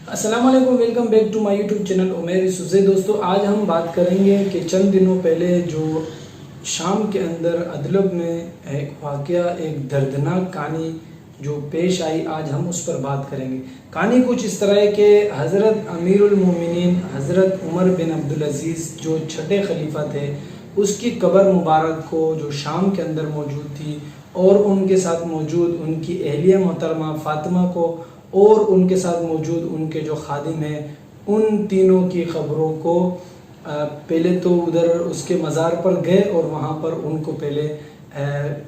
السلام علیکم، welcome back to my YouTube channel Umair سوزے۔ دوستو آج ہم بات کریں گے کہ چند دنوں پہلے جو شام کے اندر ادلب میں ایک واقعہ، ایک دردناک کہانی جو پیش آئی، آج ہم اس پر بات کریں گے۔ کہانی کچھ اس طرح ہے کہ حضرت امیر المومنین حضرت عمر بن عبدالعزیز جو چھٹے خلیفہ تھے، اس کی قبر مبارک کو جو شام کے اندر موجود تھی اور ان کے ساتھ موجود ان کی اہلیہ محترمہ فاطمہ کو اور ان کے ساتھ موجود ان کے جو خادم ہیں، ان تینوں کی قبروں کو پہلے تو ادھر اس کے مزار پر گئے اور وہاں پر ان کو پہلے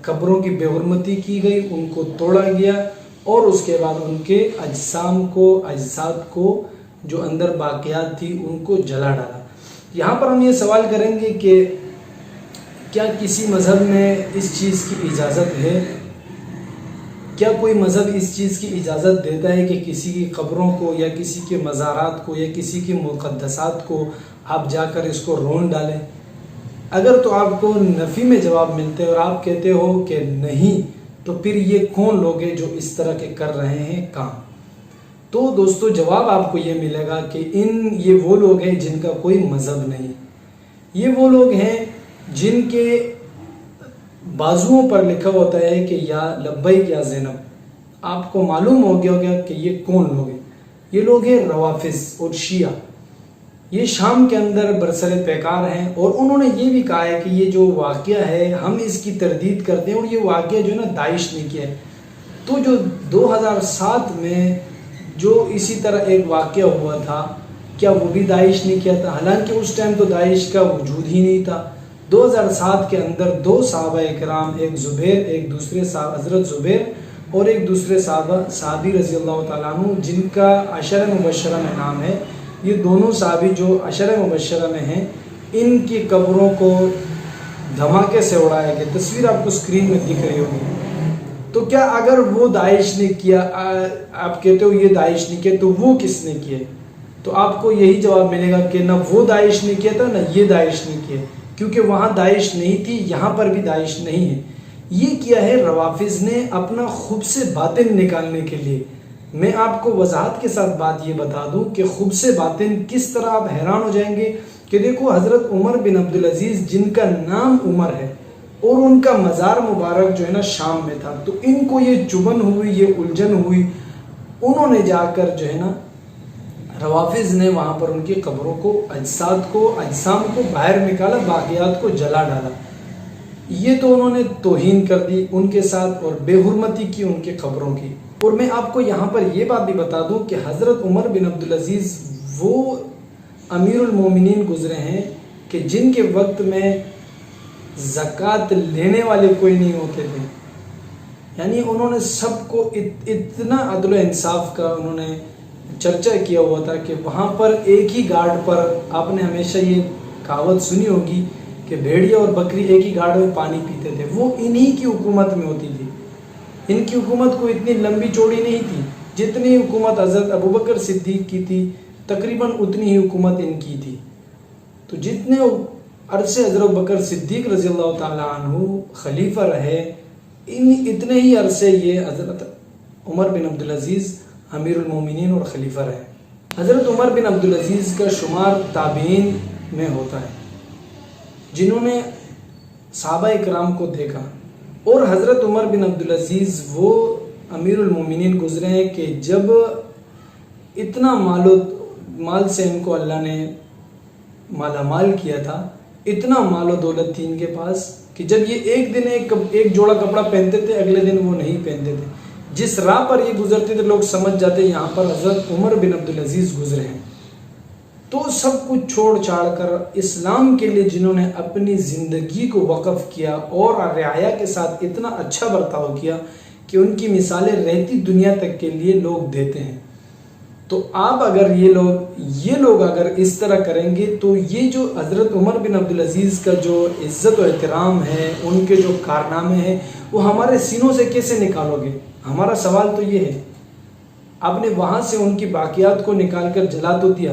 قبروں کی بے حرمتی کی گئی، ان کو توڑا گیا اور اس کے بعد ان کے اجسام کو، اجساد کو جو اندر باقیات تھی ان کو جلا ڈالا۔ یہاں پر ہم یہ سوال کریں گے کہ کیا کسی مذہب میں اس چیز کی اجازت ہے؟ کیا کوئی مذہب اس چیز کی اجازت دیتا ہے کہ کسی کی قبروں کو یا کسی کے مزارات کو یا کسی کے مقدسات کو آپ جا کر اس کو رون ڈالیں؟ اگر تو آپ کو نفی میں جواب ملتے اور آپ کہتے ہو کہ نہیں، تو پھر یہ کون لوگ ہیں جو اس طرح کے کر رہے ہیں کام؟ تو دوستو جواب آپ کو یہ ملے گا کہ یہ وہ لوگ ہیں جن کا کوئی مذہب نہیں۔ یہ وہ لوگ ہیں جن کے بازوؤں پر لکھا ہوتا ہے کہ یا لبیک یا زینب۔ آپ کو معلوم ہو گیا ہوگا کہ یہ کون لوگ ہیں۔ یہ لوگ ہیں روافض اور شیعہ۔ یہ شام کے اندر برسر پیکار ہیں اور انہوں نے یہ بھی کہا ہے کہ یہ جو واقعہ ہے ہم اس کی تردید کرتے ہیں اور یہ واقعہ جو ہے نا داعش نے کیا ہے۔ تو جو 2007 میں جو اسی طرح ایک واقعہ ہوا تھا، کیا وہ بھی داعش نے کیا تھا؟ حالانکہ اس ٹائم تو داعش کا وجود ہی نہیں تھا۔ 2007 کے اندر دو صحابہ اکرام، ایک زبیر، ایک دوسرے صحابہ حضرت زبیر اور ایک دوسرے صحابی رضی اللہ تعالیٰ عنہ جن کا عشرہ مبشرہ میں نام ہے، یہ دونوں صحابی جو عشرہ مبشرہ میں ہیں، ان کی قبروں کو دھماکے سے اڑایا گیا۔ تصویر آپ کو اسکرین میں دکھ رہی ہوگی۔ تو کیا اگر وہ داعش نے کیا، آپ کہتے ہو یہ داعش نے کیا، تو وہ کس نے کیا؟ تو آپ کو یہی جواب ملے گا کہ نہ وہ داعش نے کیا تھا نہ یہ داعش نے کیا، کیونکہ وہاں داعش نہیں تھی، یہاں پر بھی داعش نہیں ہے۔ یہ کیا ہے روافض نے اپنا خبث باطن نکالنے کے لیے۔ میں آپ کو وضاحت کے ساتھ بات یہ بتا دوں کہ خبث باطن کس طرح، آپ حیران ہو جائیں گے کہ دیکھو حضرت عمر بن عبدالعزیز جن کا نام عمر ہے اور ان کا مزار مبارک جو ہے نا شام میں تھا، تو ان کو یہ چبھن ہوئی، یہ الجھن ہوئی، انہوں نے جا کر جو ہے نا روافض نے وہاں پر ان کی قبروں کو، اجساد کو، اجسام کو باہر نکالا، باقیات کو جلا ڈالا۔ یہ تو انہوں نے توہین کر دی ان کے ساتھ اور بے حرمتی کی ان کے قبروں کی۔ اور میں آپ کو یہاں پر یہ بات بھی بتا دوں کہ حضرت عمر بن عبدالعزیز وہ امیر المومنین گزرے ہیں کہ جن کے وقت میں زکوٰۃ لینے والے کوئی نہیں ہوتے تھے۔ یعنی انہوں نے سب کو اتنا عدل و انصاف کا انہوں نے چرچا کیا ہوا تھا کہ وہاں پر ایک ہی گارڈ پر، آپ نے ہمیشہ یہ کہاوت سنی ہوگی کہ بھیڑیا اور بکری ایک ہی گارڈ میں پانی پیتے تھے، وہ انہی کی حکومت میں ہوتی تھی۔ ان کی حکومت کو اتنی لمبی چوڑی نہیں تھی، جتنی حکومت حضرت ابوبکر صدیق کی تھی تقریباً اتنی ہی حکومت ان کی تھی۔ تو جتنے عرصے حضرت ابوبکر صدیق رضی اللہ تعالیٰ عنہ خلیفہ رہے، اتنے ہی عرصے یہ حضرت عمر بن عبدالعزیز امیر المومنین اور خلیفہ رہے۔ حضرت عمر بن عبدالعزیز کا شمار تابعین میں ہوتا ہے جنہوں نے صحابہ اکرام کو دیکھا، اور حضرت عمر بن عبدالعزیز وہ امیر المومنین گزرے ہیں کہ جب اتنا مال سے ان کو اللہ نے مالا مال کیا تھا، اتنا مال و دولت تھی ان کے پاس کہ جب یہ ایک دن ایک جوڑا کپڑا پہنتے تھے، اگلے دن وہ نہیں پہنتے تھے۔ جس راہ پر یہ گزرتے تھے لوگ سمجھ جاتے یہاں پر حضرت عمر بن عبدالعزیز گزرے ہیں۔ تو سب کچھ چھوڑ چھاڑ کر اسلام کے لیے جنہوں نے اپنی زندگی کو وقف کیا اور رعایا کے ساتھ اتنا اچھا برتاؤ کیا کہ ان کی مثالیں رہتی دنیا تک کے لیے لوگ دیتے ہیں۔ تو آپ اگر یہ لوگ اگر اس طرح کریں گے تو یہ جو حضرت عمر بن عبدالعزیز کا جو عزت و احترام ہے، ان کے جو کارنامے ہیں، وہ ہمارے سینوں سے کیسے نکالو گے؟ ہمارا سوال تو یہ ہے۔ آپ نے وہاں سے ان کی باقیات کو نکال کر جلا تو دیا،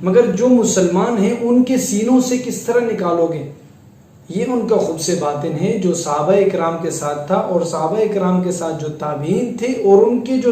مگر جو مسلمان ہیں ان کے سینوں سے کس طرح نکالو گے؟ یہ ان کا خبث باطن ہے جو صحابہ اکرام کے ساتھ تھا، اور صحابہ اکرام کے ساتھ جو تابعین تھے اور ان کے جو